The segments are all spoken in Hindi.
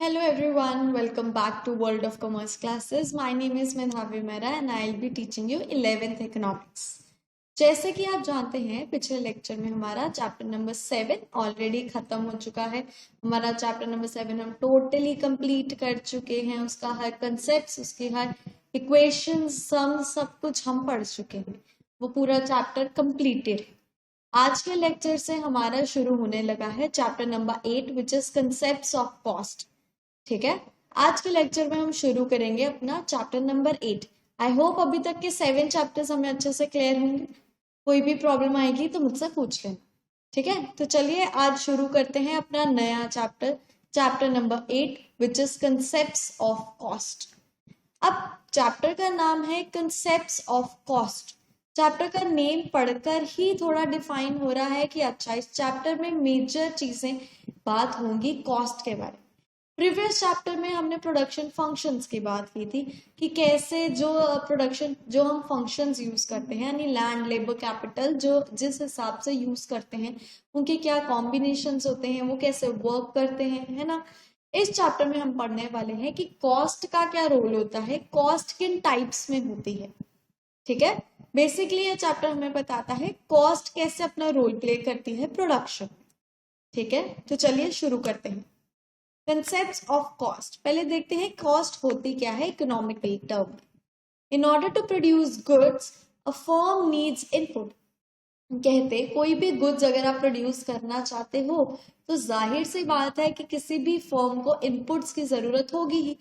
Hello everyone, welcome back to World of Commerce classes. My name is Medhavi Mehra and I'll be teaching you 11th Economics. जैसे कि आप जानते हैं पिछले लेक्चर में हमारा चैप्टर नंबर 7 ऑलरेडी खत्म हो चुका है। हमारा चैप्टर नंबर 7 हम टोटली कंप्लीट कर चुके हैं। उसका हर कंसेप्ट, उसकी हर इक्वेशन, सम सब कुछ हम पढ़ चुके हैं। वो पूरा चैप्टर कंप्लीटेड है। आज के लेक्चर से हमारा शुरू होने लगा है chapter number 8 which is concepts of cost. ठीक है, आज के लेक्चर में हम शुरू करेंगे अपना चैप्टर नंबर 8। आई होप अभी तक के 7 चैप्टर्स हमें अच्छे से क्लियर होंगे। कोई भी प्रॉब्लम आएगी तो मुझसे पूछ लेना। ठीक है, तो चलिए आज शुरू करते हैं अपना नया chapter, chapter number 8 which is concepts of cost. अब चैप्टर का नाम है कंसेप्ट्स ऑफ कॉस्ट। चैप्टर का नेम पढ़कर ही थोड़ा डिफाइन हो रहा है कि अच्छा इस चैप्टर में मेजर चीजें बात होंगी कॉस्ट के बारे में। प्रीवियस चैप्टर में हमने प्रोडक्शन फंक्शंस की बात की थी कि कैसे जो हम फंक्शंस यूज करते हैं यानी लैंड, लेबर, कैपिटल जो जिस हिसाब से यूज करते हैं उनके क्या कॉम्बिनेशंस होते हैं, वो कैसे वर्क करते हैं, है ना। इस चैप्टर में हम पढ़ने वाले हैं कि कॉस्ट का क्या रोल होता है, कॉस्ट किन टाइप्स में होती है। ठीक है, बेसिकली ये चैप्टर हमें बताता है कॉस्ट कैसे अपना रोल प्ले करती है प्रोडक्शन। ठीक है, तो चलिए शुरू करते हैं। कंसेप्ट्स ऑफ कॉस्ट, पहले देखते हैं कॉस्ट होती क्या है economical term. In order to produce goods a firm needs input. कहते कोई भी गुड्स अगर आप प्रोड्यूस करना चाहते हो तो जाहिर सी बात है कि किसी भी फर्म को इनपुट्स की जरूरत होगी ही।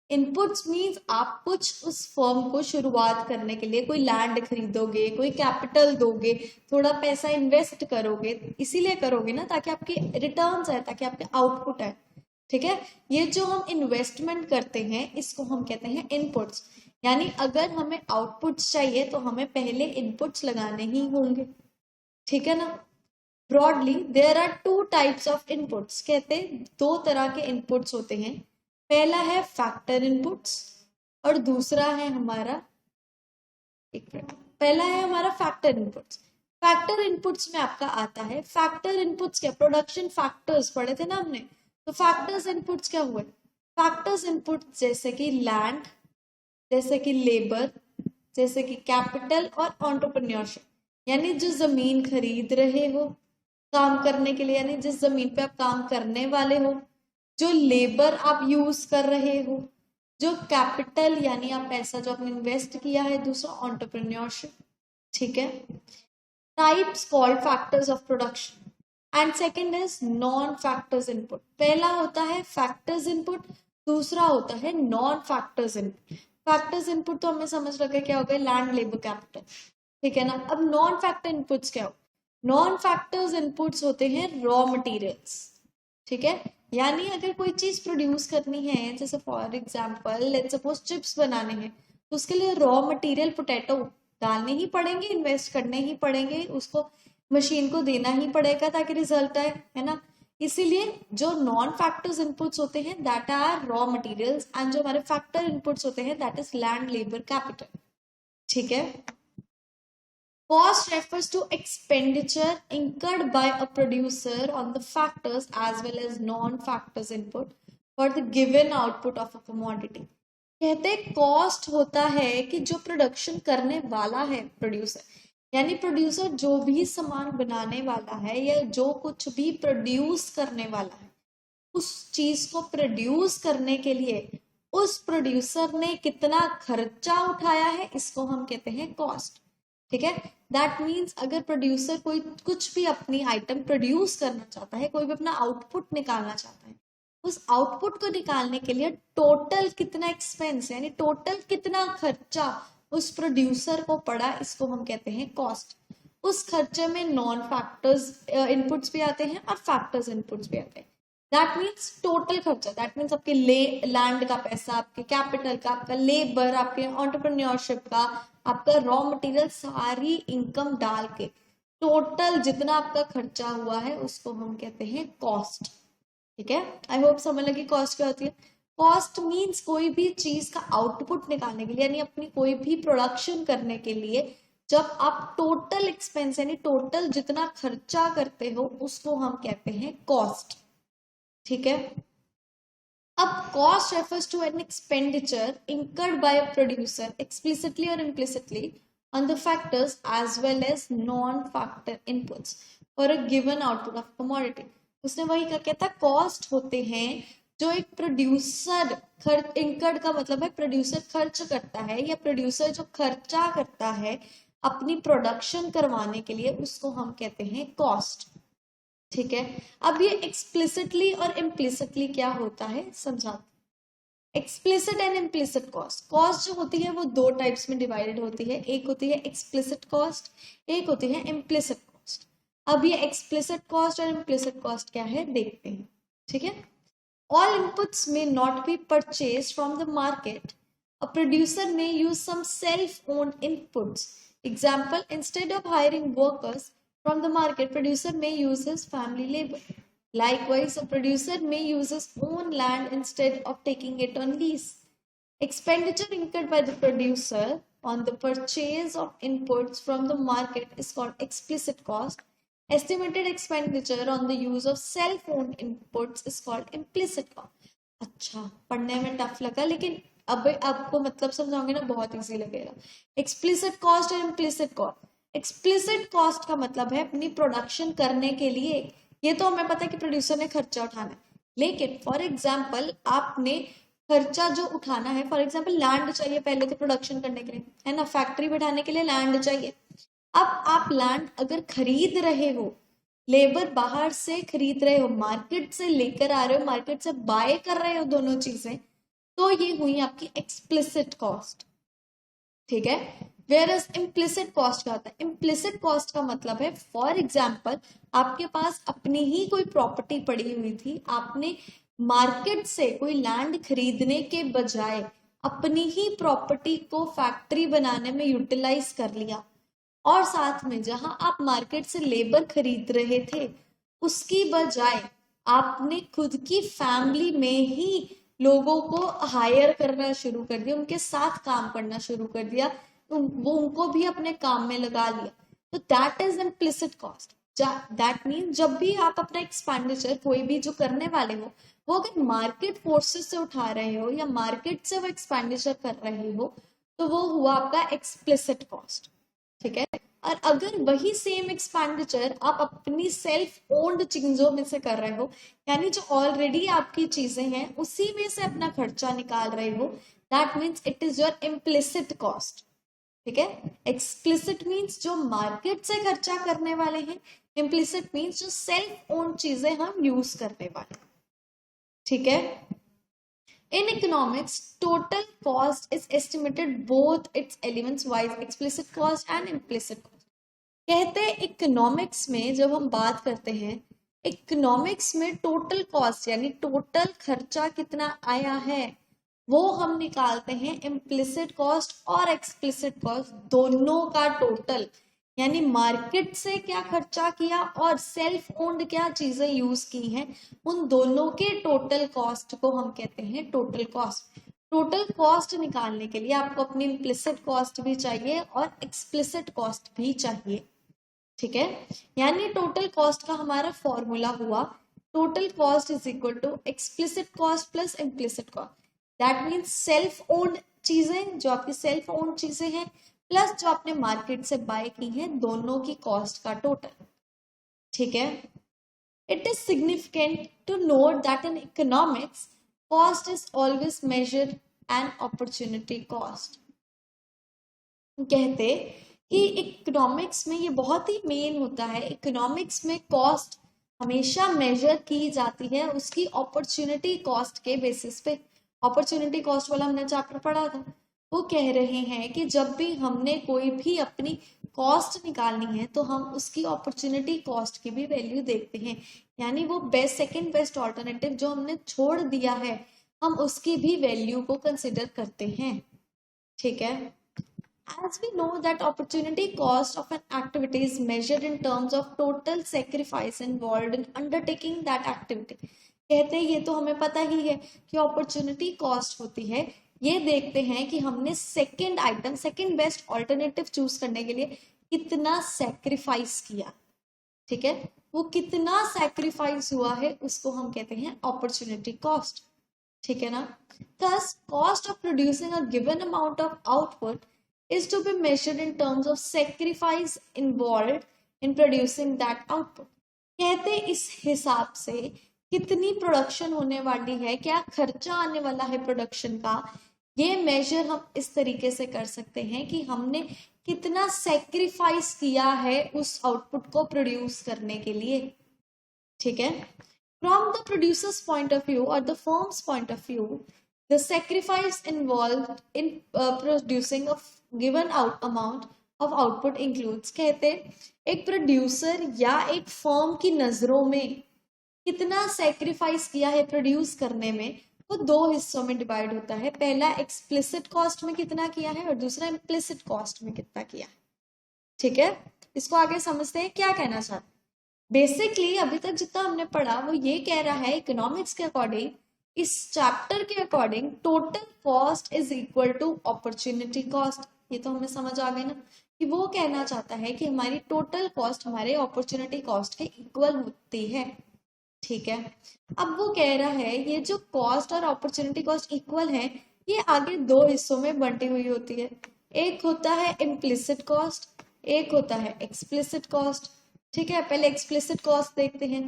इनपुट्स मींस आप कुछ उस फर्म को शुरुआत करने के लिए कोई लैंड खरीदोगे, कोई कैपिटल दोगे, थोड़ा पैसा इन्वेस्ट करोगे, इसीलिए करोगे ना ताकि आपके रिटर्न्स आए, ताकि आपके आउटपुट आए। ठीक है, ये जो हम इन्वेस्टमेंट करते हैं इसको हम कहते हैं इनपुट्स। यानी अगर हमें आउटपुट्स चाहिए तो हमें पहले इनपुट्स लगाने ही होंगे। ठीक है ना। Broadly there are two types of inputs, कहते हैं दो तरह के इनपुट्स होते हैं। पहला है फैक्टर इनपुट्स और दूसरा है हमारा पहला है हमारा फैक्टर इनपुट्स। फैक्टर इनपुट्स में आपका आता है, फैक्टर इनपुट्स क्या, प्रोडक्शन फैक्टर्स पढ़े थे ना हमने। तो फैक्टर्स इनपुट्स क्या हुए, फैक्टर्स इनपुट जैसे कि लैंड, जैसे कि लेबर, जैसे कि कैपिटल और एंटरप्रेन्योरशिप। यानी जो जमीन खरीद रहे हो काम करने के लिए, यानी जिस जमीन पे आप काम करने वाले हो, जो लेबर आप यूज कर रहे हो, जो कैपिटल यानी आप पैसा जो आपने इन्वेस्ट किया है, दूसरा एंटरप्रेन्योरशिप। ठीक है, types called factors of production and second is non factors input. पहला होता है फैक्टर्स इनपुट, दूसरा होता है non factors input. Factors input तो हमें समझ लगे क्या हो गया, लैंड, लेबर, कैपिटल। ठीक है ना। अब नॉन फैक्टर इनपुट्स क्या हो, नॉन फैक्टर्स इनपुट्स होते हैं रॉ मटेरियल्स। ठीक है, यानी अगर कोई चीज प्रोड्यूस करनी है, जैसे for example let's suppose chips बनाने हैं, तो उसके लिए रॉ मटेरियल पोटैटो डालने ही पड़ेंगे, इन्वेस्ट करने ही पड़ेंगे, उसको मशीन को देना ही पड़ेगा ताकि रिजल्ट आए, है ना। इसीलिए जो नॉन फैक्टर्स इनपुट्स होते हैं that are raw materials and जो हमारे फैक्टर इनपुट्स होते हैं that is land, labour, capital. ठीक है, cost refers to expenditure incurred by a producer on the factors as well as non-factors input for the given output of a commodity. कहते कॉस्ट होता है कि जो प्रोडक्शन करने वाला है प्रोड्यूसर, यानी प्रोड्यूसर जो भी सामान बनाने वाला है या जो कुछ भी प्रोड्यूस करने वाला है, उस चीज को प्रोड्यूस करने के लिए उस प्रोड्यूसर ने कितना खर्चा उठाया है, इसको हम कहते हैं कॉस्ट। ठीक है, दैट मीन्स अगर प्रोड्यूसर कोई कुछ भी अपनी आइटम प्रोड्यूस करना चाहता है, कोई भी अपना आउटपुट निकालना चाहता है, उस आउटपुट को निकालने के लिए टोटल कितना एक्सपेंस यानी टोटल कितना खर्चा उस प्रोड्यूसर को पड़ा, इसको हम कहते हैं कॉस्ट। उस खर्चे में नॉन फैक्टर्स इनपुट्स भी आते हैं और फैक्टर्स इनपुट्स भी आते हैं। दैट मीन्स टोटल खर्चा, दैट मीन्स आपके लैंड का पैसा, आपके कैपिटल का, आपका लेबर, आपके एंटरप्रेन्योरशिप का, आपका रॉ मटेरियल, सारी इनकम डाल के टोटल जितना आपका खर्चा हुआ है उसको हम कहते हैं कॉस्ट। ठीक है, आई होप समझ लगी कॉस्ट क्या होती है। कॉस्ट मींस कोई भी चीज का आउटपुट निकालने के लिए यानी अपनी कोई भी प्रोडक्शन करने के लिए जब आप टोटल एक्सपेंस यानी टोटल जितना खर्चा करते हो उसको हम कहते हैं कॉस्ट। ठीक है, अब cost refers to an expenditure incurred by a producer explicitly or implicitly on the factors as well as non-factor inputs for a given output of commodity. उसने वही क्या कहता है, कॉस्ट होते हैं जो एक प्रोड्यूसर खर्च, इनकर्ड का मतलब है प्रोड्यूसर खर्च करता है या प्रोड्यूसर जो खर्चा करता है अपनी प्रोडक्शन करवाने के लिए, उसको हम कहते हैं कॉस्ट। ठीक है, अब ये एक्सप्लिसिटली और इम्प्लिसिटली क्या होता है समझाते। Explicit and implicit cost, cost जो होती है वो दो टाइप्स में डिवाइडेड होती है, एक होती है एक्सप्लिसिट कॉस्ट, एक होती है इम्प्लिसिट कॉस्ट। अब ये एक्सप्लिसिट कॉस्ट और इम्प्लिसिट कॉस्ट क्या है देखते हैं। ठीक है, all inputs may not be purchased from the market. A producer may use some self-owned inputs. Example, instead of hiring workers from the market, producer may use his family labor. Likewise, a producer may use his own land instead of taking it on lease. Expenditure incurred by the producer on the purchase of inputs from the market is called explicit cost. Estimated expenditure on the use of self-owned inputs is called implicit cost. अच्छा, पढ़ने में टफ लगा लेकिन अब आपको मतलब समझाऊंगे ना बहुत इजी लगेगा। एक्सप्लिसिट कॉस्ट और इम्प्लिसिट कॉस्ट, एक्सप्लिसिट कॉस्ट का मतलब है अपनी प्रोडक्शन करने के लिए, ये तो हमें पता है कि प्रोड्यूसर ने खर्चा उठाना है, लेकिन फॉर एग्जाम्पल आपने खर्चा जो उठाना है, फॉर एग्जाम्पल लैंड चाहिए पहले तो प्रोडक्शन करने के लिए, है ना, फैक्ट्री बैठाने के लिए लैंड चाहिए। अब आप लैंड अगर खरीद रहे हो, लेबर बाहर से खरीद रहे हो, मार्केट से लेकर आ रहे हो, मार्केट से बाय कर रहे हो, दोनों चीजें, तो ये हुई आपकी एक्सप्लिसिट कॉस्ट। ठीक है, वेयरएज इम्प्लिसिट कॉस्ट क्या होता है, इम्प्लिसिट कॉस्ट का मतलब है फॉर एग्जाम्पल आपके पास अपनी ही कोई प्रॉपर्टी पड़ी हुई थी, आपने मार्केट से कोई लैंड खरीदने के बजाय अपनी ही प्रॉपर्टी को फैक्ट्री बनाने में यूटिलाइज कर लिया, और साथ में जहां आप मार्केट से लेबर खरीद रहे थे उसकी बजाय आपने खुद की फैमिली में ही लोगों को हायर करना शुरू कर दिया, उनके साथ काम करना शुरू कर दिया, वो उनको भी अपने काम में लगा लिया, तो that is implicit cost. That mean जब भी आप अपना एक्सपेंडिचर कोई भी जो करने वाले हो, वो अगर मार्केट फोर्सेस से उठा रहे हो या मार्केट से वो एक्सपेंडिचर कर रहे हो, तो वो हुआ आपका एक्सप्लिसिट कॉस्ट। ठीक है, और अगर वही सेम एक्सपेंडिचर आप अपनी सेल्फ ओन्ड चीजों में से कर रहे हो, यानी जो ऑलरेडी आपकी चीजें हैं उसी में से अपना खर्चा निकाल रहे हो, that means it is your implicit cost. ठीक है, एक्सप्लिसिट मीन्स जो मार्केट से खर्चा करने वाले हैं, इम्प्लिसिट मीन्स जो सेल्फ ओन्ड चीजें हम यूज करने वाले। ठीक है, in economics, total cost is estimated both its elements wise, explicit cost and implicit cost. कहते हैं इकोनॉमिक्स में जब हम बात करते हैं, इकोनॉमिक्स में टोटल कॉस्ट यानी टोटल खर्चा कितना आया है वो हम निकालते हैं इम्प्लिसिट कॉस्ट और एक्सप्लिसिट कॉस्ट दोनों का टोटल, यानी मार्केट से क्या खर्चा किया और सेल्फ ओन्ड क्या चीजें यूज की हैं, उन दोनों के टोटल कॉस्ट को हम कहते हैं टोटल कॉस्ट। टोटल कॉस्ट निकालने के लिए आपको अपनी इम्प्लिसिट कॉस्ट भी चाहिए और एक्सप्लिसिट कॉस्ट भी चाहिए। ठीक है, यानी टोटल कॉस्ट का हमारा फॉर्मूला हुआ total cost is equal to explicit cost plus implicit cost. That means self owned चीजें, जो आपकी सेल्फ ओन्ड चीजें हैं, प्लस जो आपने मार्केट से बाय की हैं, दोनों की कॉस्ट का टोटल। ठीक है, it is significant to note that in economics cost is always measured and opportunity cost. कहते कि इकोनॉमिक्स में ये बहुत ही मेन होता है, इकोनॉमिक्स में कॉस्ट हमेशा मेजर की जाती है उसकी अपॉर्चुनिटी कॉस्ट के बेसिस पे। अपॉर्चुनिटी कॉस्ट वाला हमने चैप्टर पढ़ा था, वो कह रहे हैं कि जब भी हमने कोई भी अपनी कॉस्ट निकालनी है तो हम उसकी अपॉर्चुनिटी कॉस्ट की भी वैल्यू देखते हैं, यानी वो बेस्ट सेकंड बेस्ट ऑल्टरनेटिव जो हमने छोड़ दिया है हम उसकी भी वैल्यू को कंसिडर करते हैं। ठीक है, as we know that opportunity cost of an activity is measured in terms of total sacrifice involved in undertaking that activity. कहते हैं ये तो हमें पता ही है कि अपॉर्चुनिटी कॉस्ट होती है, ये देखते हैं कि हमने second item second best alternative choose करने के लिए कितना सैक्रिफाइस किया। ठीक है, वो कितना सैक्रिफाइस हुआ है उसको हम कहते हैं अपॉर्चुनिटी कॉस्ट। ठीक है ना। Thus, cost of producing a given amount of output is to be measured in terms of sacrifice involved in producing that output. कहते इस हिसाब से कितनी प्रोडक्शन होने वाली है, क्या खर्चा आने वाला है प्रोडक्शन का, ये मेजर हम इस तरीके से कर सकते हैं कि हमने कितना सेक्रीफाइस किया है उस आउटपुट को प्रोड्यूस करने के लिए। ठीक है। From the producer's point of view or the firm's point of view, the sacrifice involved in producing a given amount of output includes, कहते एक प्रोड्यूसर या एक फर्म की नजरों में कितना सेक्रीफाइस किया है प्रोड्यूस करने में, वो दो हिस्सों में डिवाइड होता है। पहला एक्सप्लिसिट कॉस्ट में कितना किया है और दूसरा इम्प्लिसिट कॉस्ट में कितना किया है। ठीक है, इसको आगे समझते हैं क्या कहना चाहते हैं। बेसिकली अभी तक जितना हमने पढ़ा वो ये कह रहा है इकोनॉमिक्स के अकॉर्डिंग, इस चैप्टर के according total cost is equal to opportunity cost. ये तो हमें समझ आ गई ना कि वो कहना चाहता है कि हमारी टोटल कॉस्ट हमारे अपॉर्चुनिटी कॉस्ट के इक्वल होती है। ठीक है, अब वो कह रहा है ये जो कॉस्ट और अपॉर्चुनिटी कॉस्ट इक्वल है, ये आगे दो हिस्सों में बंटी हुई होती है। एक होता है इम्प्लिसिट कॉस्ट, एक होता है एक्सप्लिसिट कॉस्ट। ठीक है, पहले एक्सप्लिसिट कॉस्ट देखते हैं।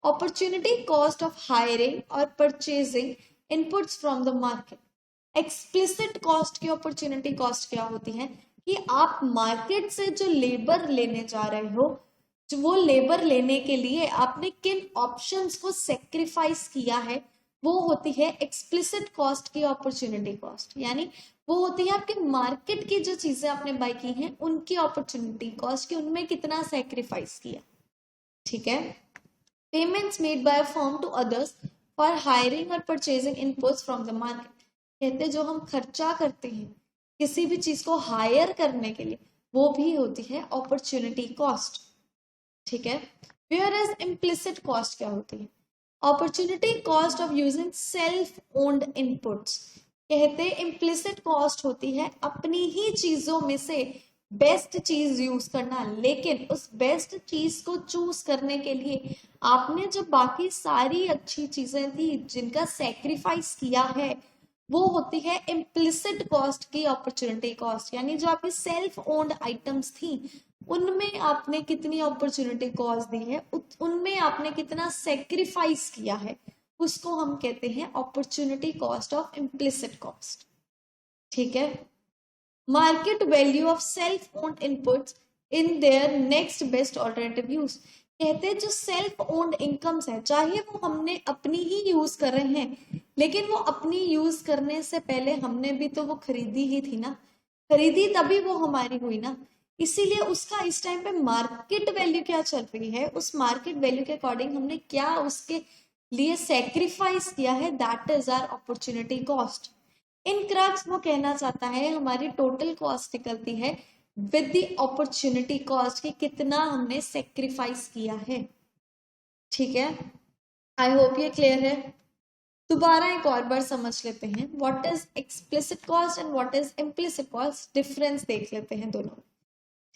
अपॉर्चुनिटी कॉस्ट ऑफ हायरिंग और purchasing inputs from the market. Explicit cost की अपॉर्चुनिटी कॉस्ट क्या होती है कि आप मार्केट से जो लेबर लेने जा रहे हो, जो वो लेबर लेने के लिए आपने किन ऑप्शंस को सेक्रीफाइस किया है, वो होती है एक्सप्लिसिट कॉस्ट की अपॉर्चुनिटी कॉस्ट। यानी वो होती है आपके मार्केट की जो चीजें आपने बाय की हैं उनकी अपॉर्चुनिटी कॉस्ट की, उनमें कितना सेक्रीफाइस किया। ठीक है, payments made by a firm to others for hiring और purchasing inputs from the market. कहते जो हम खर्चा करते हैं किसी भी चीज को हायर करने के लिए, वो भी होती है अपॉर्चुनिटी कॉस्ट। ठीक है, वेयर एज इम्प्लिसिट कॉस्ट क्या होती है? Opportunity cost of using self owned inputs. कहते इम्प्लिसिट कॉस्ट होती है अपनी ही चीजों में से बेस्ट चीज यूज करना, लेकिन उस बेस्ट चीज को चूज करने के लिए आपने जो बाकी सारी अच्छी चीजें थी जिनका सेक्रीफाइस किया है, वो होती है इम्प्लिसिट कॉस्ट की अपॉर्चुनिटी कॉस्ट। यानी जो आपकी सेल्फ ओन्ड आइटम्स थी उनमें आपने कितनी अपॉर्चुनिटी कॉस्ट दी है, उनमें आपने कितना सेक्रीफाइस किया है, उसको हम कहते हैं opportunity cost of implicit cost. ठीक है, market value of self owned inputs in their next best alternative use. कहते हैं जो सेल्फ ओन्ड इनकम्स है, चाहे वो हमने अपनी ही यूज कर रहे हैं, लेकिन वो अपनी यूज करने से पहले हमने भी तो वो खरीदी ही थी ना, खरीदी तभी वो हमारी हुई ना, इसीलिए उसका इस टाइम पे मार्केट वैल्यू क्या चल रही है, उस मार्केट वैल्यू के अकॉर्डिंग हमने क्या उसके लिए सेक्रीफाइस किया है, that is our opportunity cost. In crux वो कहना चाहता है हमारी टोटल कॉस्ट निकलती है विद द अपॉर्चुनिटी कॉस्ट की कितना हमने सेक्रीफाइस किया है। ठीक है, आई होप ये क्लियर है। दोबारा एक और बार समझ लेते हैं what is explicit cost and what is implicit cost, difference देख लेते हैं दोनों।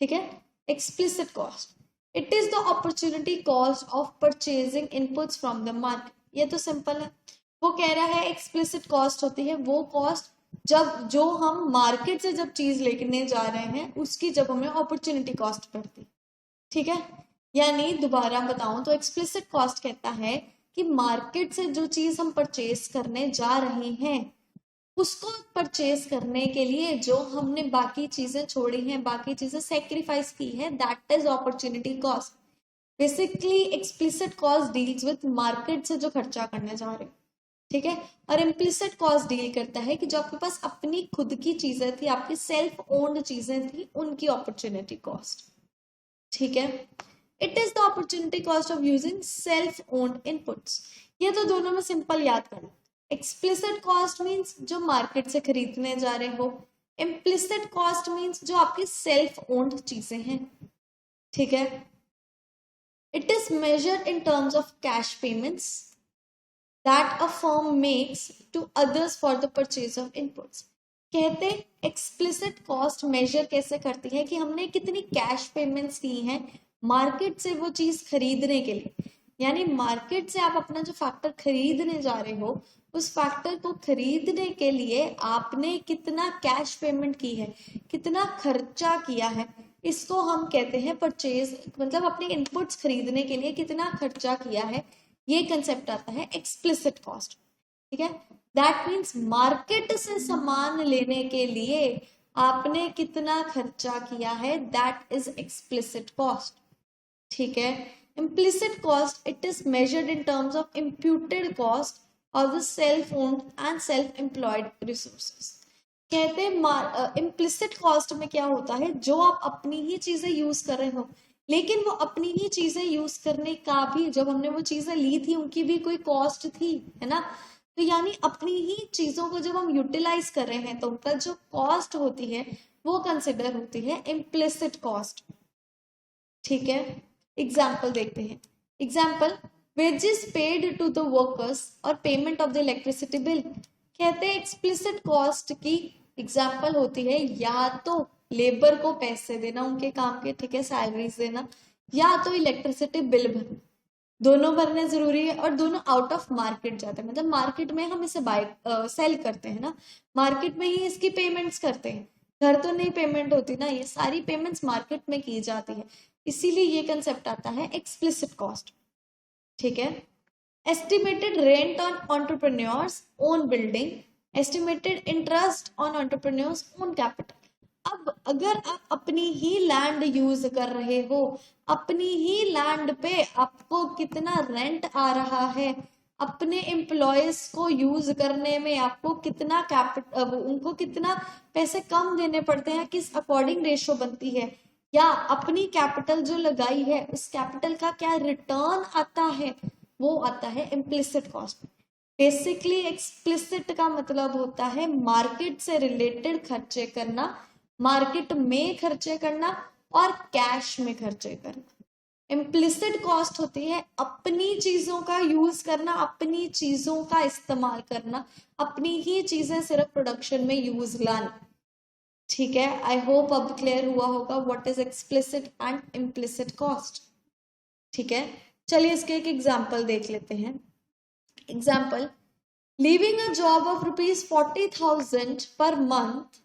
ठीक है, explicit cost, it is the opportunity cost of purchasing inputs from the market. ये तो सिंपल है। वो कह रहा है एक्सप्लिसिट कॉस्ट होती है वो कॉस्ट जब जो हम मार्केट से जब चीज लेने जा रहे हैं उसकी जब हमें अपॉर्चुनिटी कॉस्ट पड़ती। ठीक है, यानी दोबारा बताऊं तो एक्सप्लिसिट कॉस्ट कहता है कि मार्केट से जो चीज हम परचेज करने जा रहे हैं उसको परचेज करने के लिए जो हमने बाकी चीजें छोड़ी हैं, बाकी चीजें सेक्रीफाइस की है, that is opportunity cost. Basically explicit cost deals with market से जो खर्चा करने जा रहे हैं। ठीक है, और इम्प्लिसिट कॉस्ट डील करता है कि जो आपके पास अपनी खुद की चीजें थी, आपकी सेल्फ ओन्ड चीजें थी, उनकी अपॉर्चुनिटी कॉस्ट। ठीक है, it is the opportunity cost of using self owned inputs. ये तो दोनों में सिंपल याद करना। एक्सप्लिसिट कॉस्ट मीन्स जो मार्केट से खरीदने जा रहे हो, इम्प्लिसिट कॉस्ट मीन्स जो आपकी सेल्फ ओन्ड चीजें हैं। ठीक है, it is measured in terms of cash payments that a firm makes to others for the purchase of inputs। कहते एक्सप्लिसिट कॉस्ट मेजर कैसे करती है कि हमने कितनी कैश पेमेंट्स की हैं मार्केट से वो चीज खरीदने के लिए। यानी मार्केट से आप अपना जो फैक्टर खरीदने जा रहे हो, उस फैक्टर को खरीदने के लिए आपने कितना कैश पेमेंट की है, कितना खर्चा किया है, इसको हम कहते हैं परचेज, मतलब अपने इनपुट्स खरीदने के लिए कितना खर्चा किया है, ये कंसेप्ट आता है एक्सप्लिसिट कॉस्ट। ठीक है, दैट मीन्स मार्केट से सामान लेने के लिए आपने कितना खर्चा किया है, दैट इज एक्सप्लिसिट कॉस्ट। ठीक है, implicit cost, it is measured in terms of imputed cost of the self owned and self employed resources। कहते हैं implicit cost में क्या होता है, जो आप अपनी ही चीजें यूज कर रहे हो, लेकिन वो अपनी ही चीजें यूज करने का भी, जब हमने वो चीजें ली थी उनकी भी कोई कॉस्ट थी, है ना। तो यानी अपनी ही चीजों को जब हम यूटिलाइज कर रहे हैं तो उनका जो कॉस्ट होती है वो कंसिडर होती है implicit कॉस्ट। ठीक है, एग्जाम्पल देखते हैं। Example, wages paid to the workers और payment of the electricity bill. कहते हैं एक्सप्लिसिट कॉस्ट की एग्जाम्पल होती है या तो लेबर को पैसे देना उनके काम के, ठीक है, सैलरीज देना, या तो इलेक्ट्रिसिटी बिल भरना। दोनों भरने जरूरी है और दोनों आउट ऑफ मार्केट जाते हैं, मतलब मार्केट में हम इसे बाय सेल करते हैं ना, मार्केट में ही इसकी पेमेंट्स करते हैं, घर तो नहीं पेमेंट होती ना, ये सारी पेमेंट्स मार्केट में की जाती है, इसीलिए ये कंसेप्ट आता है एक्सप्लिसिट कॉस्ट। ठीक है, estimated rent on entrepreneurs own building, estimated interest on entrepreneurs own capital. अब अगर आप अपनी ही लैंड यूज कर रहे हो, अपनी ही लैंड पे आपको कितना रेंट आ रहा है, अपने एम्प्लॉयज को यूज करने में आपको कितना कैपिटल, उनको कितना पैसे कम देने पड़ते हैं, किस अकॉर्डिंग रेशो बनती है, या अपनी कैपिटल जो लगाई है उस कैपिटल का क्या रिटर्न आता है, वो आता है इम्प्लिसिट कॉस्ट। बेसिकली एक्सप्लिसिट का मतलब होता है मार्केट से रिलेटेड खर्चे करना, मार्केट में खर्चे करना और कैश में खर्चे करना। इम्प्लिसिट कॉस्ट होती है अपनी चीजों का यूज करना, अपनी चीजों का इस्तेमाल करना, अपनी ही चीजें सिर्फ प्रोडक्शन में यूज लाना। ठीक है, आई होप अब क्लियर हुआ होगा what is explicit and implicit cost. ठीक है, चलिए इसके एक एग्जांपल देख लेते हैं। Example, leaving a job of ₹40,000 per month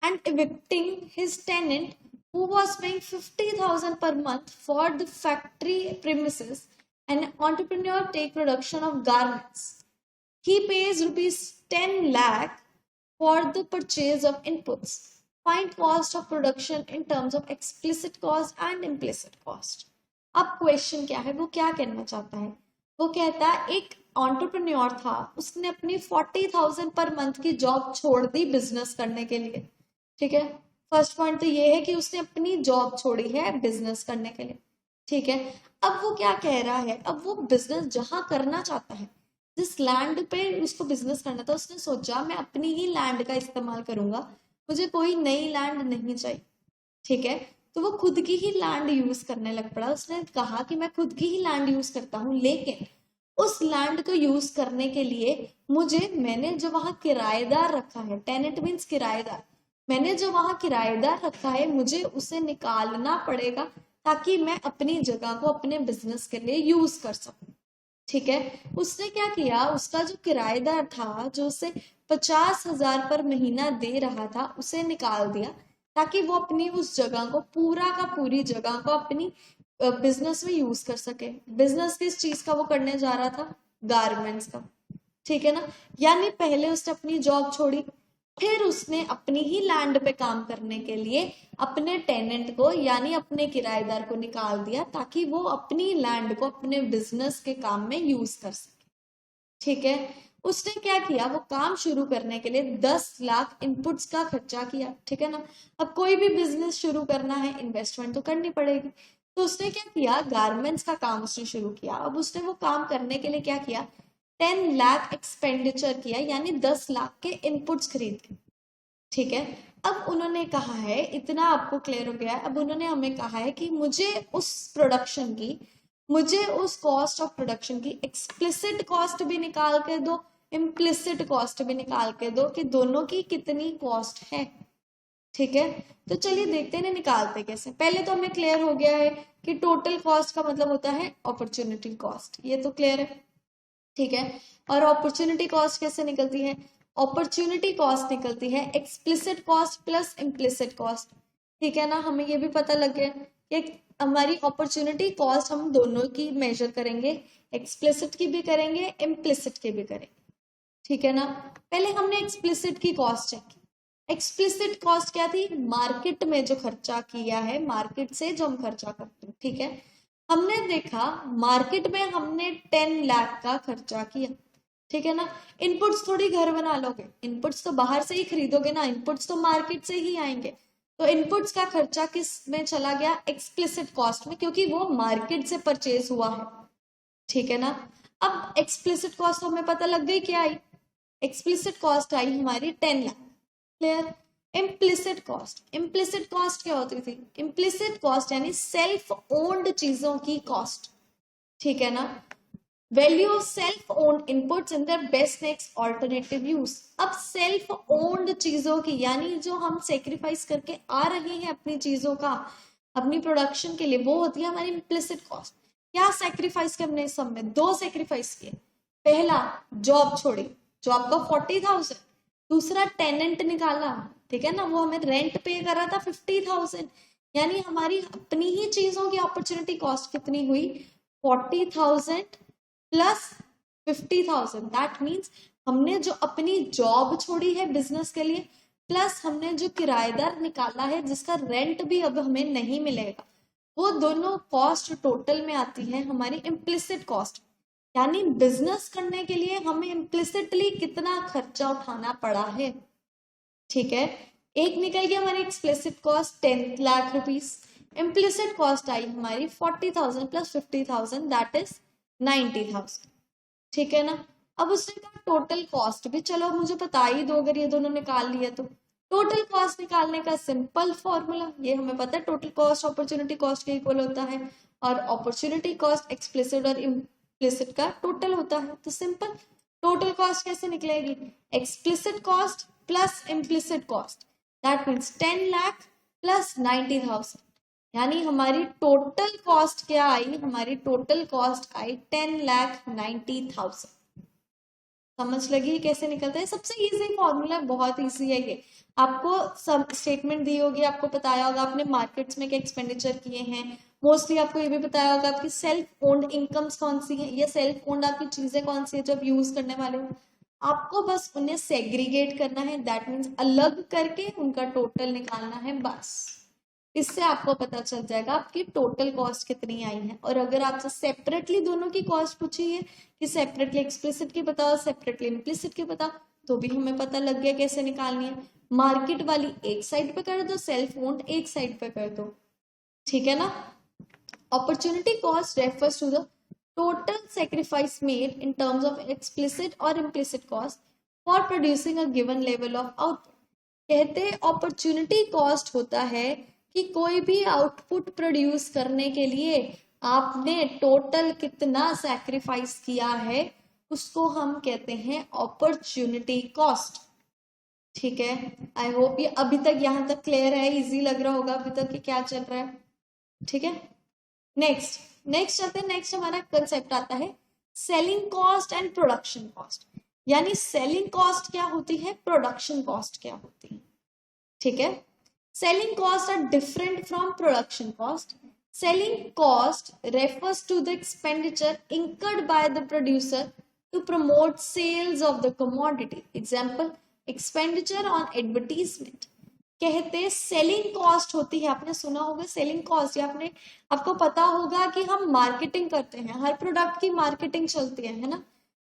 and evicting his tenant who was paying 50,000 per month for the factory premises, an entrepreneur take production of garments. He pays ₹10 lakh for the purchase of inputs. Find cost of production in terms of explicit cost and implicit cost. अब क्वेश्चन क्या है, वो क्या कहना चाहता है, वो कहता है एक एंटरप्रेन्योर था, उसने अपनी 40,000 पर मंथ की जॉब छोड़ दी बिजनेस करने के लिए। ठीक है, फर्स्ट पॉइंट तो ये है कि उसने अपनी जॉब छोड़ी है बिजनेस करने के लिए। ठीक है, अब वो क्या कह रहा है, अब वो बिजनेस जहां करना चाहता है, जिस लैंड पे उसको बिजनेस करना था, उसने सोचा मैं अपनी ही लैंड का इस्तेमाल करूंगा, मुझे कोई नई लैंड नहीं चाहिए। ठीक है, तो वो खुद की ही लैंड यूज करने लग पड़ा। उसने कहा कि मैं खुद की ही लैंड यूज करता हूँ, लेकिन उस लैंड को यूज करने के लिए मैंने जो वहां किराएदार रखा है, टेनेंट मीन्स किराएदार, मैंने जो वहां किराएदार रखा है मुझे उसे निकालना पड़ेगा ताकि मैं अपनी जगह को अपने बिजनेस के लिए यूज कर सकूं। ठीक है, उसने क्या किया, उसका जो किराएदार था जो उसे 50,000 पर महीना दे रहा था, उसे निकाल दिया ताकि वो अपनी उस जगह को, पूरा का पूरी जगह को अपनी बिजनेस में यूज कर सके। बिजनेस किस चीज का वो करने जा रहा था, गारमेंट्स का। ठीक है ना, यानी पहले उसने अपनी जॉब छोड़ी, फिर उसने अपनी ही लैंड पे काम करने के लिए अपने टेनेंट को यानी अपने किराएदार को निकाल दिया ताकि वो अपनी लैंड को अपने बिजनेस के काम में यूज कर सके। ठीक है, उसने क्या किया, वो काम शुरू करने के लिए 10 लाख इनपुट्स का खर्चा किया। ठीक है ना, अब कोई भी बिजनेस शुरू करना है, इन्वेस्टमेंट तो करनी पड़ेगी, तो उसने क्या किया, गारमेंट्स का काम उसने शुरू किया। अब उसने वो काम करने के लिए क्या किया, 10 लाख एक्सपेंडिचर किया, यानी 10 लाख के इनपुट्स खरीद के। ठीक है, अब उन्होंने कहा है, इतना आपको क्लियर हो गया है, अब उन्होंने हमें कहा है कि मुझे उस प्रोडक्शन की, मुझे उस कॉस्ट ऑफ प्रोडक्शन की एक्सप्लिसिट कॉस्ट भी निकाल के दो, इम्प्लिसिट कॉस्ट भी निकाल के दो कि दोनों की कितनी कॉस्ट है। ठीक है, तो चलिए देखते हैं निकालते कैसे। पहले तो हमें क्लियर हो गया है कि टोटल कॉस्ट का मतलब होता है अपॉर्चुनिटी कॉस्ट, ये तो क्लियर है। ठीक है, और अपॉर्चुनिटी कॉस्ट कैसे निकलती है? अपॉर्चुनिटी कॉस्ट निकलती है explicit cost plus implicit cost. ठीक है ना, हमें ये भी पता लग गया कि हमारी अपॉर्चुनिटी कॉस्ट हम दोनों की मेजर करेंगे, एक्सप्लिसिट की भी करेंगे, इम्प्लिसिट की भी करेंगे। ठीक है ना, पहले हमने एक्सप्लिसिट की कॉस्ट चेक की। एक्सप्लिसिट कॉस्ट क्या थी? मार्केट में जो खर्चा किया है, मार्केट से जो हम खर्चा करते हैं। ठीक है, हमने देखा मार्केट में हमने 10 लाख का खर्चा किया। ठीक है ना, इनपुट्स थोड़ी घर बना लोगे, इनपुट्स तो बाहर से ही खरीदोगे ना, इनपुट्स तो मार्केट से ही आएंगे। तो इनपुट्स का खर्चा किस में चला गया? एक्सप्लिसिट कॉस्ट में, क्योंकि वो मार्केट से परचेज हुआ है। ठीक है ना, अब एक्सप्लिसिट कॉस्ट हमें पता लग गई क्या आई? एक्सप्लिसिट कॉस्ट आई हमारी 10 lakh. Clear? Implicit cost, implicit cost क्या होती थी? इम्प्लिसिट कॉस्ट यानी सेल्फ ओन्ड चीजों की कॉस्ट। ठीक है ना, value of self owned inputs in their best next alternative use. अब सेल्फ ओन्ड चीजों की यानी जो हम सेक्रीफाइस करके आ रहे हैं अपनी चीजों का, अपनी प्रोडक्शन के लिए, वो होती है हमारी इम्प्लिसिट कॉस्ट। क्या सेक्रीफाइस किए हमने इस सब में? दो सेक्रीफाइस किए। पहला, जॉब छोड़ी, जॉब का 40,000। दूसरा, टेनेंट निकाला। ठीक है ना, वो हमें रेंट पे कर रहा था 50,000। यानी हमारी अपनी ही चीजों की अपॉर्चुनिटी कॉस्ट कितनी हुई? 40,000 प्लस 50,000। दैट मीन्स हमने जो अपनी जॉब छोड़ी है बिजनेस के लिए, प्लस हमने जो किराएदार निकाला है जिसका रेंट भी अब हमें नहीं मिलेगा, वो दोनों कॉस्ट टोटल में आती है हमारी इम्प्लिसिट कॉस्ट। यानी बिजनेस करने के लिए हमें इम्प्लिसिटली कितना खर्चा उठाना पड़ा है। ठीक है, एक निकल गया हमारी explicit cost 10 lakh rupees, implicit cost आई हमारी 40,000 प्लस 50,000, दैट इज 90,000। ठीक है ना, अब उसने कहा टोटल कॉस्ट भी चलो मुझे बता ही दो अगर ये दोनों निकाल लिए तो। टोटल कॉस्ट निकालने का सिंपल फॉर्मूला, ये हमें पता है, टोटल कॉस्ट अपॉर्चुनिटी कॉस्ट के इक्वल होता है, और अपॉर्चुनिटी कॉस्ट एक्सप्लिसिट और इम्प्लिसिट का टोटल होता है। तो सिंपल, टोटल कॉस्ट कैसे निकलेगी? Explicit cost plus implicit cost, that means 10 lakh plus 90,000। यानी हमारी टोटल कॉस्ट क्या आई? हमारी टोटल कॉस्ट आई 10,90,000। समझ लगी कैसे निकलता है? सबसे इजी फॉर्मूला, बहुत इजी है ये। आपको सब स्टेटमेंट दी होगी, आपको बताया होगा आपने मार्केट्स में क्या एक्सपेंडिचर किए हैं, मोस्टली आपको ये भी बताया होगा आपकी सेल्फ ओन्ड इनकम्स कौन सी है, या सेल्फ ओन्ड आपकी चीजें कौन सी है जो आप यूज करने वाले हो। आपको बस उन्हें सेग्रीगेट करना है, दैट मीन्स अलग करके उनका टोटल निकालना है बस। इससे आपको पता चल जाएगा आपकी टोटल कॉस्ट कितनी आई है। और अगर आपसे सेपरेटली दोनों की कॉस्ट पूछी है कि सेपरेटली एक्सप्लिसिट की बताओ, सेपरेटली इम्प्लिसिट की बताओ, तो भी हमें पता लग गया कैसे निकालनी है। मार्केट वाली एक साइड पे कर दो, सेल्फ ओन्ड एक साइड पे कर दो। ठीक है ना, opportunity cost refers to the total sacrifice made in terms of explicit or implicit cost for producing a given level of output। कहते हैं अपॉर्चुनिटी कॉस्ट होता है कि कोई भी आउटपुट प्रोड्यूस करने के लिए आपने टोटल कितना सैक्रिफाइस किया है, उसको हम कहते हैं अपॉर्चुनिटी कॉस्ट। ठीक है, आई होप ये अभी तक यहाँ तक क्लियर है, इजी लग रहा होगा अभी तक कि क्या चल रहा है। ठीक है, नेक्स्ट नेक्स्ट चलते हैं। नेक्स्ट हमारा कंसेप्ट आता है selling cost and production cost. यानी सेलिंग कॉस्ट क्या होती है, प्रोडक्शन कॉस्ट क्या होती है। ठीक है, selling cost are different from production cost. Selling cost refers to the expenditure incurred by the producer to promote sales of the commodity। Example, expenditure on advertisement. कहते हैं सेलिंग कॉस्ट होती है, आपने सुना होगा सेलिंग कॉस्ट, या आपने आपको पता होगा कि हम मार्केटिंग करते हैं, हर प्रोडक्ट की मार्केटिंग चलती है ना।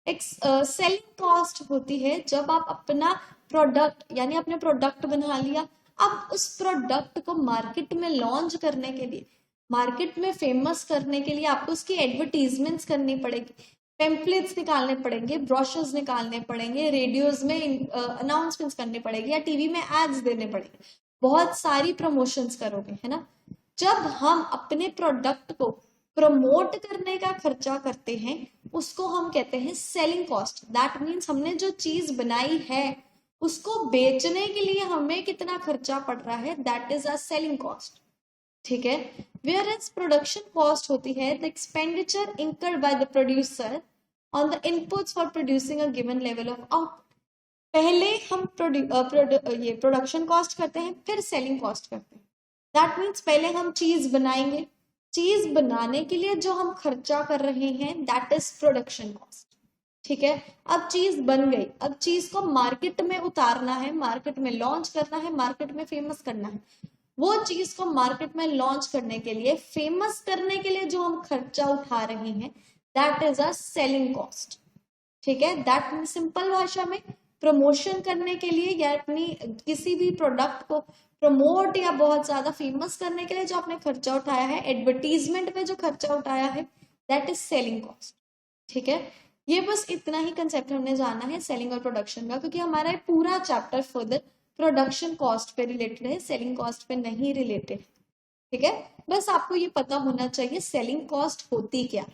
एक सेलिंग कॉस्ट होती है जब आप अपना प्रोडक्ट यानी अपने प्रोडक्ट बना लिया, अब उस प्रोडक्ट को मार्केट में लॉन्च करने के लिए, मार्केट में फेमस करने के लिए आपको उसकी एडवर्टीजमेंट्स करनी पड़ेगी, पेम्पलेट्स निकालने पड़ेंगे, ब्रोशर्स निकालने पड़ेंगे, रेडियोज में अनाउंसमेंट्स करनी पड़ेगी, या टीवी में एड्स देने पड़ेंगे, बहुत सारी प्रमोशंस करोगे, है ना। जब हम अपने प्रोडक्ट को प्रमोट करने का खर्चा करते हैं उसको हम कहते हैं सेलिंग कॉस्ट। दैट मीन्स हमने जो चीज बनाई है उसको बेचने के लिए हमें कितना खर्चा पड़ रहा है, that is our selling cost. ठीक है, वेयर एज प्रोडक्शन कॉस्ट होती है the expenditure incurred by the producer on the inputs for producing a given level of output. पहले हम ये प्रोडक्शन कॉस्ट करते हैं, फिर सेलिंग कॉस्ट करते हैं। दैट मीन्स पहले हम चीज बनाएंगे, चीज बनाने के लिए जो हम खर्चा कर रहे हैं दैट इज प्रोडक्शन कॉस्ट। ठीक है, अब चीज बन गई, अब चीज को मार्केट में उतारना है, मार्केट में लॉन्च करना है, मार्केट में फेमस करना है। वो चीज को मार्केट में लॉन्च करने के लिए, फेमस करने के लिए जो हम खर्चा उठा रहे हैं that is a selling cost. ठीक है, दैट मीन्स सिंपल भाषा में प्रमोशन करने के लिए या अपनी किसी भी प्रोडक्ट को प्रमोट या बहुत ज्यादा फेमस करने के लिए जो आपने खर्चा उठाया है, एडवर्टीजमेंट में जो खर्चा उठाया है दैट इज सेलिंग कॉस्ट। ठीक है, ये बस इतना ही कंसेप्ट हमने जाना है सेलिंग और प्रोडक्शन का, क्योंकि हमारा पूरा चैप्टर फर्दर प्रोडक्शन कॉस्ट पे रिलेटेड है, सेलिंग कॉस्ट पे नहीं रिलेटेड। ठीक है, बस आपको ये पता होना चाहिए सेलिंग कॉस्ट होती क्या।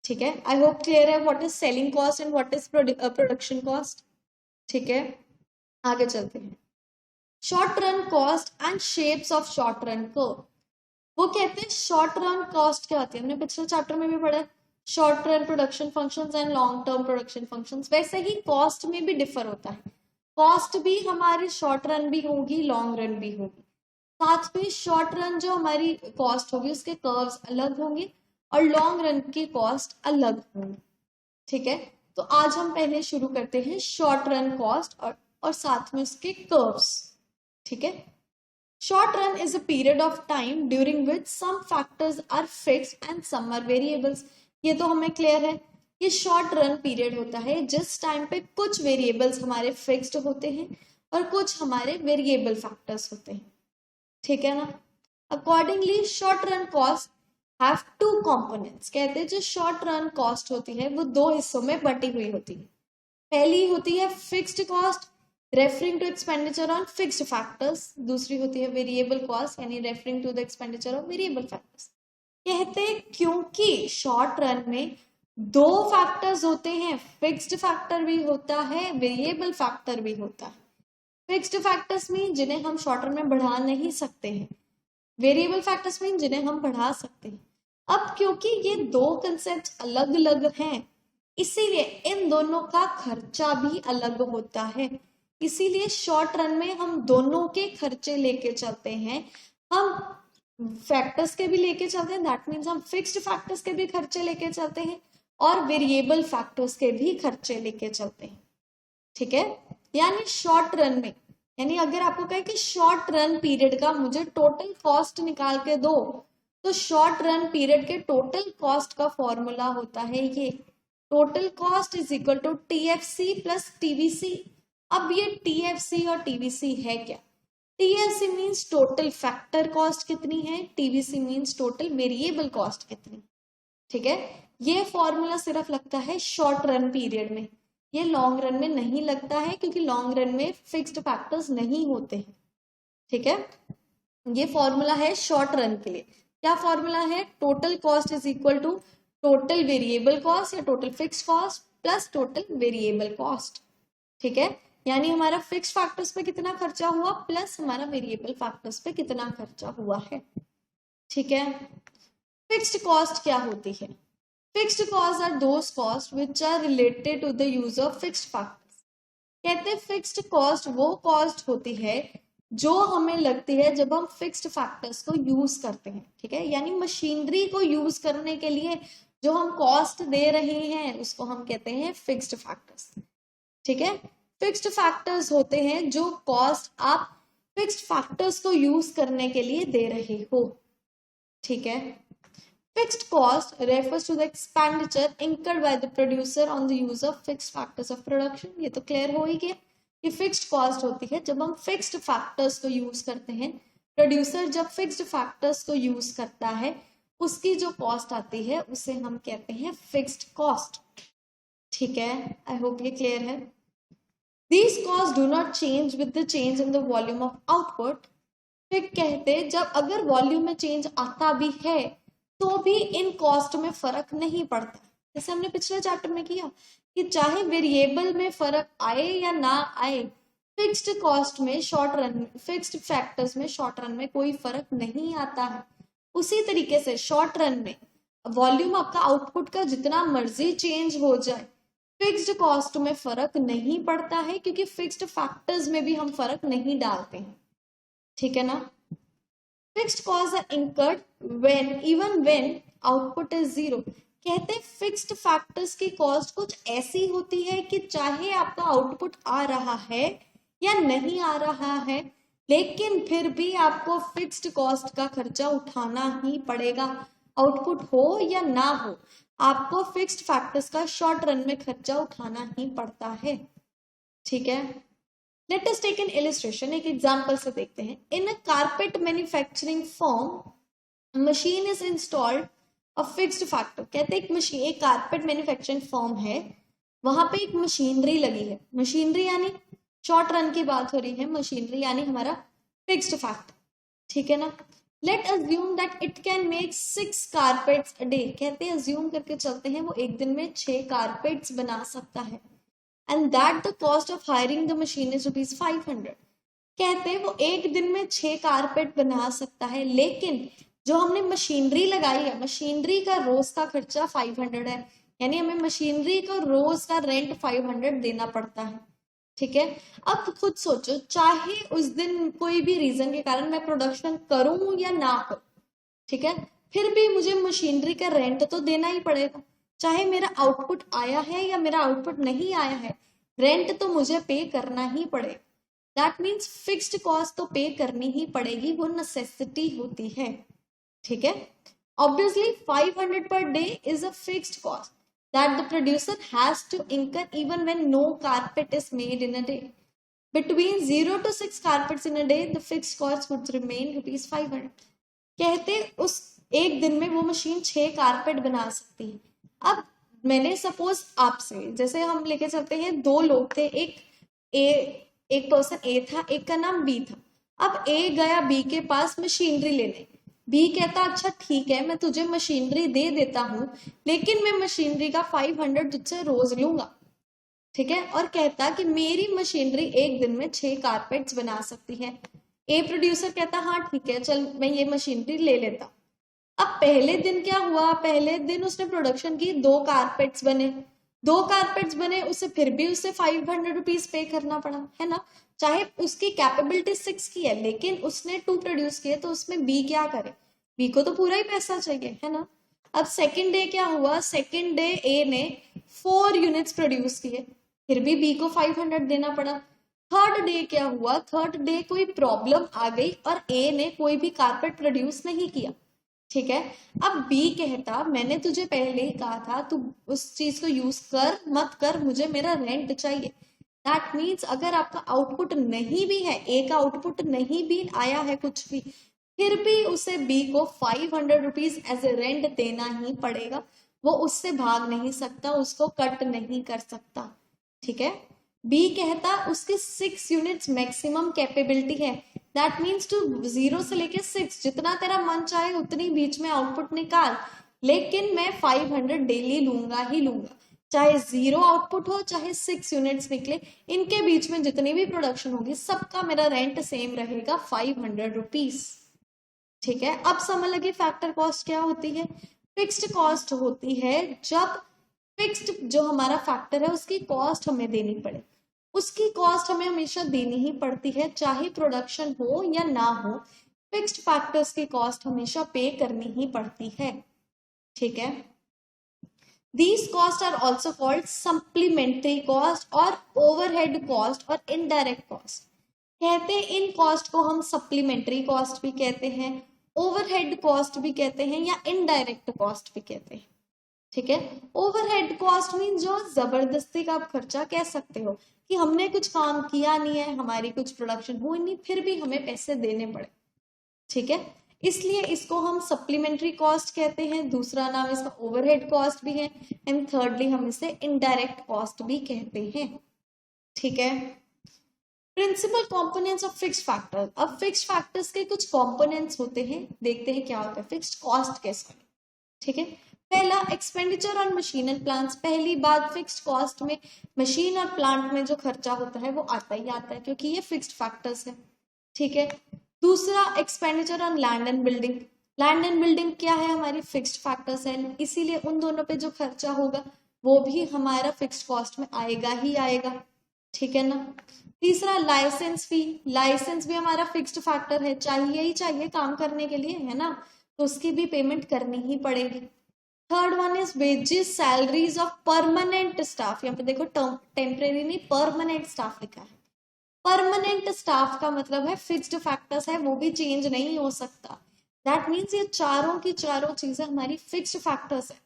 ठीक है, आई होप क्लियर है what is selling cost and what is production cost. ठीक है, आगे चलते हैं। Short run cost and shapes of short run curve. वो कहते हैं शॉर्ट रन कॉस्ट क्या होती है, हमने पिछले चैप्टर में भी पढ़ा है, short run production functions and long term production functions. वैसे ही कॉस्ट में भी डिफर होता है, कॉस्ट भी हमारी शॉर्ट रन भी होगी, लॉन्ग रन भी होगी। साथ में शॉर्ट रन जो हमारी कॉस्ट होगी उसके कर्व्स अलग होंगे और लॉन्ग रन की कॉस्ट अलग होंगी। ठीक है, तो आज हम पहले शुरू करते हैं शॉर्ट रन कॉस्ट और साथ में उसके कर्व्स। ठीक है, short run is a period of time during which some factors are fixed and some are variables. ये तो हमें क्लियर है, ये शॉर्ट रन पीरियड होता है जिस टाइम पे कुछ वेरिएबल्स हमारे फिक्स्ड होते हैं और कुछ हमारे वेरिएबल फैक्टर्स होते हैं। ठीक है ना, accordingly short run cost have two components. कहते हैं जो शॉर्ट रन कॉस्ट होती है वो दो हिस्सों में बटी हुई होती है। पहली होती है fixed cost referring to expenditure on fixed factors, दूसरी होती है वेरिएबल कॉस्ट यानी referring to the expenditure of variable factors. कहते हैं क्योंकि शॉर्ट रन में दो फैक्टर्स होते हैं, फिक्स्ड फैक्टर भी होता है, वेरिएबल फैक्टर भी होता है। फिक्स्ड फैक्टर्स मीन जिन्हें हम शॉर्ट रन में बढ़ा नहीं सकते हैं, वेरिएबल फैक्टर्स मीन जिन्हें हम बढ़ा सकते हैं। अब क्योंकि ये दो कंसेप्ट अलग अलग हैं, इसीलिए इन दोनों का खर्चा भी अलग होता है। इसीलिए शॉर्ट रन में हम दोनों के खर्चे लेके चलते हैं, हम फैक्टर्स के भी लेके चलते हैं, दैट मीन्स हम फिक्स्ड फैक्टर्स के भी खर्चे लेके चलते हैं और वेरिएबल फैक्टर्स के भी खर्चे लेके चलते हैं। ठीक है, यानी शॉर्ट रन में, यानी अगर आपको कहे कि शॉर्ट रन पीरियड का मुझे टोटल कॉस्ट निकाल के दो, तो शॉर्ट रन पीरियड के टोटल कॉस्ट का फॉर्मूला होता है ये, total cost is equal to TFC plus TVC. अब ये टीएफसी और टीवीसी है क्या? TFC means total factor cost कितनी है, TVC means total variable cost कितनी। ठीक है, ये फॉर्मूला सिर्फ लगता है शॉर्ट रन पीरियड में, ये लॉन्ग रन में नहीं लगता है क्योंकि लॉन्ग रन में फिक्स्ड फैक्टर्स नहीं होते हैं। ठीक है, ये फॉर्मूला है शॉर्ट रन के लिए। क्या फॉर्मूला है? Total cost is equal to total variable cost या total fixed cost plus total variable cost. ठीक है, यानी हमारा फिक्स्ड फैक्टर्स पे कितना खर्चा हुआ प्लस हमारा वेरिएबल फैक्टर्स पे कितना खर्चा हुआ है। ठीक है, फिक्स्ड कॉस्ट क्या होती है? Fixed cost are those cost which are related to the use of fixed factors. कहते हैं फिक्स्ड कॉस्ट वो कॉस्ट होती है जो हमें लगती है जब हम फिक्स्ड फैक्टर्स को यूज करते हैं। ठीक है, यानी मशीनरी को यूज करने के लिए जो हम कॉस्ट दे रहे हैं उसको हम कहते हैं फिक्स्ड फैक्टर्स। ठीक है, फिक्स्ड फैक्टर्स होते हैं जो कॉस्ट आप फिक्स्ड फैक्टर्स को यूज करने के लिए दे रहे हो। ठीक है, fixed cost refers to the expenditure incurred by the producer on the use of fixed factors of production। ये तो क्लियर हो ही गया कि फिक्स्ड कॉस्ट होती है जब हम फिक्स्ड फैक्टर्स को यूज करते हैं। प्रोड्यूसर जब फिक्स्ड फैक्टर्स को यूज करता है उसकी जो कॉस्ट आती है उसे हम कहते हैं फिक्स्ड कॉस्ट। ठीक है, आई होप ये क्लियर है। These costs do not change with the change in the volume of output। फिर कहते जब अगर वॉल्यूम में चेंज आता भी है तो भी इन कॉस्ट में फर्क नहीं पड़ता। जैसे हमने पिछले चैप्टर में किया कि चाहे वेरिएबल में फर्क आए या ना आए, फिक्स्ड कॉस्ट में शॉर्ट रन, फिक्स्ड फैक्टर्स में शॉर्ट रन में कोई फर्क नहीं आता है। उसी तरीके से शॉर्ट रन में वॉल्यूम आपका आउटपुट का जितना मर्जी चेंज हो जाए, फिक्स्ड कॉस्ट में फर्क नहीं पड़ता है, क्योंकि फिक्स्ड फैक्टर्स में भी हम फर्क नहीं डालते हैं। ठीक है ना। Fixed cost are incurred when even when output is zero. कहते हैं फिक्स्ड फैक्टर्स की कॉस्ट कुछ ऐसी होती है कि चाहे आपका आउटपुट आ रहा है या नहीं आ रहा है, लेकिन फिर भी आपको फिक्स्ड कॉस्ट का खर्चा उठाना ही पड़ेगा। आउटपुट हो या ना हो, आपको फिक्स्ड फैक्टर्स का शॉर्ट रन में खर्चा उठाना ही पड़ता है। ठीक है। Let us take an illustration, एक एग्जांपल से देखते हैं। In a carpet manufacturing firm machine is installed a fixed factor. कहते हैं एक मशीन, एक कारपेट मैन्युफैक्चरिंग फर्म है, वहां पे एक मशीनरी लगी है। मशीनरी यानी शॉर्ट रन की बात हो रही है, मशीनरी यानी हमारा फिक्स्ड फैक्टर। ठीक है ना। Late assume that it can make 6 carpets a day. कहते हैं अज्यूम करके चलते हैं वो एक दिन में 6 कारपेट्स बना सकता है, and that the cost of hiring the machine is ₹500। कहते हैं वो एक दिन में 6 कारपेट बना सकता है, लेकिन जो हमने मशीनरी लगाई है, मशीनरी का रोज का खर्चा 500 है, यानी हमें मशीनरी को रोज का रेंट 500 देना पड़ता है। ठीक है। अब खुद सोचो, चाहे उस दिन कोई भी रीजन के कारण मैं प्रोडक्शन करूं या ना करूं, ठीक है, फिर भी मुझे मशीनरी का रेंट तो देना ही पड़ेगा। चाहे मेरा आउटपुट आया है या मेरा आउटपुट नहीं आया है, रेंट तो मुझे पे करना ही पड़ेगा। दैट मीन्स फिक्स्ड कॉस्ट तो पे करनी ही पड़ेगी, वो नेसेसिटी होती है। ठीक है। Obviously 500 per day is a fixed cost that the producer has to incur even when no carpet is made in a day. Between 0 to 6 carpets in a day, the fixed cost would remain ₹500. कहते उस एक दिन में वो मशीन 6 कारपेट बना सकती है। अब मैंने सपोज आपसे, जैसे हम लेके चलते हैं, 2 लोग थे, एक पर्सन ए था, एक का नाम बी था। अब ए गया बी के पास मशीनरी लेने। बी कहता अच्छा ठीक है, मैं तुझे मशीनरी दे देता हूँ, लेकिन मैं मशीनरी का 500 तुझसे रोज लूंगा। ठीक है। और कहता कि मेरी मशीनरी एक दिन में 6 कारपेट्स बना सकती है। ए प्रोड्यूसर कहता हाँ ठीक है, चल मैं ये मशीनरी ले लेता। अब पहले दिन क्या हुआ, पहले दिन उसने प्रोडक्शन की, 2 कारपेट्स बने, 2 कारपेट्स बने, उसे फिर भी उसे ₹500 पे करना पड़ा, है ना। चाहे उसकी कैपेबिलिटी 6 की है, लेकिन उसने 2 प्रोड्यूस किए, तो उसमें बी क्या करे, बी को तो पूरा ही पैसा चाहिए, है ना। अब सेकेंड डे क्या हुआ, सेकेंड डे ए ने 4 यूनिट्स प्रोड्यूस किए, फिर भी बी को 500 देना पड़ा। थर्ड डे क्या हुआ, थर्ड डे कोई प्रॉब्लम आ गई और ए ने कोई भी कारपेट प्रोड्यूस नहीं किया। ठीक है। अब बी कहता मैंने तुझे पहले ही कहा था तू उस चीज को यूज कर मत कर, मुझे मेरा रेंट चाहिए। दैट मीन्स अगर आपका आउटपुट नहीं भी है, ए का आउटपुट नहीं भी आया है कुछ भी, फिर भी उसे बी को ₹500 एज ए रेंट देना ही पड़ेगा। वो उससे भाग नहीं सकता, उसको कट नहीं कर सकता। ठीक है। बी कहता उसकी 6 यूनिट्स मैक्सिमम कैपेबिलिटी है, दैट मीन्स टू 0 से लेके 6 जितना तेरा मन चाहे उतनी बीच में आउटपुट निकाल, लेकिन मैं 500 डेली लूंगा ही लूंगा, चाहे 0 आउटपुट हो चाहे 6 यूनिट्स निकले, इनके बीच में जितनी भी प्रोडक्शन होगी सबका मेरा रेंट सेम रहेगा ₹500। ठीक है। अब समझ लगी फैक्टर कॉस्ट क्या होती है। फिक्स्ड कॉस्ट होती है जब फिक्स्ड जो हमारा फैक्टर है उसकी कॉस्ट हमें देनी पड़े, उसकी कॉस्ट हमें हमेशा देनी ही पड़ती है, चाहे प्रोडक्शन हो या ना हो, फिक्स्ड फैक्टर्स की कॉस्ट हमेशा पे करनी ही पड़ती है। ठीक है। These costs are also called supplementary cost और overhead cost और indirect cost। कहते हैं इन कॉस्ट को हम सप्लीमेंट्री कॉस्ट भी कहते हैं, ओवरहेड कॉस्ट भी कहते हैं, या इनडायरेक्ट कॉस्ट भी कहते हैं। ठीक है। ओवरहेड कॉस्ट मीन जो जबरदस्ती का आप खर्चा कह सकते हो कि हमने कुछ काम किया नहीं है, हमारी कुछ प्रोडक्शन हुई नहीं, फिर भी हमें पैसे देने पड़े। ठीक है। इसलिए इसको हम सप्लीमेंट्री कॉस्ट कहते हैं, दूसरा नाम इसका ओवरहेड कॉस्ट भी है, एंड थर्डली हम इसे इनडायरेक्ट कॉस्ट भी कहते हैं। ठीक है। Principal components of fixed factor. अब फिक्स्ड फैक्टर्स के कुछ कंपोनेंट्स होते हैं, देखते हैं क्या होता है, फिक्स्ड कॉस्ट कैसे। ठीक है। पहला expenditure on machine and plants, पहली बात फिक्स्ड कॉस्ट में मशीन और प्लांट में जो खर्चा होता है वो आता ही आता है क्योंकि ये फिक्स्ड फैक्टर्स है, ठीक है। दूसरा expenditure on land and building, land and building क्या है, हमारी फिक्स्ड फैक्टर्स है, इसीलिए उन दोनों पे जो खर्चा होगा वो भी हमारा फिक्स्ड कॉस्ट में आएगा ही आएगा, ठीक है ना। तीसरा लाइसेंस फी, लाइसेंस भी हमारा फिक्स्ड फैक्टर है, चाहिए ही चाहिए काम करने के लिए, है ना, तो उसकी भी पेमेंट करनी ही पड़ेगी। Third one is wages salaries of permanent staff, यहाँ पे देखो टेम्परेरी नहीं परमानेंट स्टाफ लिखा है। परमानेंट स्टाफ का मतलब है फिक्स्ड फैक्टर्स है, वो भी चेंज नहीं हो सकता। दैट मीन्स ये चारों की चारों चीजें हमारी फिक्स्ड फैक्टर्स है,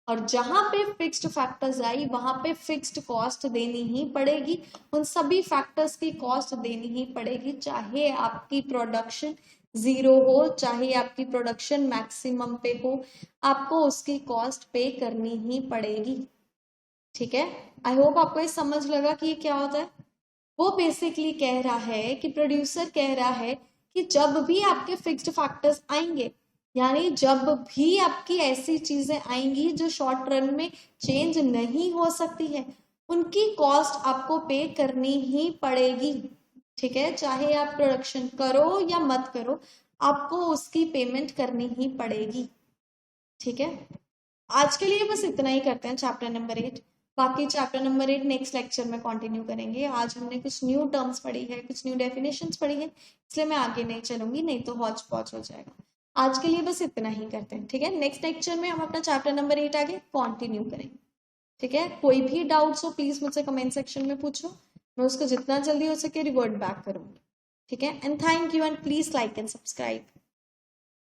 और जहां पे फिक्स्ड फैक्टर्स आई वहां पे फिक्स्ड कॉस्ट देनी ही पड़ेगी, उन सभी फैक्टर्स की कॉस्ट देनी ही पड़ेगी, चाहे आपकी प्रोडक्शन 0 हो, चाहे आपकी प्रोडक्शन मैक्सिमम पे हो, आपको उसकी कॉस्ट पे करनी ही पड़ेगी, ठीक है। आई होप आपको ये समझ लगा कि ये क्या होता है। वो बेसिकली कह रहा है कि प्रोड्यूसर कह रहा है कि जब भी आपके फिक्स्ड फैक्टर्स आएंगे, यानी जब भी आपकी ऐसी चीजें आएंगी जो शॉर्ट रन में चेंज नहीं हो सकती है, उनकी कॉस्ट आपको पे करनी ही पड़ेगी, ठीक है, चाहे आप प्रोडक्शन करो या मत करो, आपको उसकी पेमेंट करनी ही पड़ेगी, ठीक है। आज के लिए बस इतना ही करते हैं चैप्टर नंबर 8, बाकी चैप्टर नंबर 8 नेक्स्ट लेक्चर में कंटिन्यू करेंगे। आज हमने कुछ न्यू टर्म्स पढ़ी है, कुछ न्यू डेफिनेशंस पढ़ी है, इसलिए मैं आगे नहीं चलूंगी, नहीं तो हौच पौच हो जाएगा। आज के लिए बस इतना ही करते हैं, ठीक है। नेक्स्ट लेक्चर में हम अपना चैप्टर नंबर 8 आगे कंटिन्यू करेंगे, ठीक है। कोई भी डाउट्स हो प्लीज मुझसे कमेंट सेक्शन में पूछो, मैं उसको जितना जल्दी हो सके रिवर्ट बैक करूंगी, ठीक है। And thank you and please like and subscribe.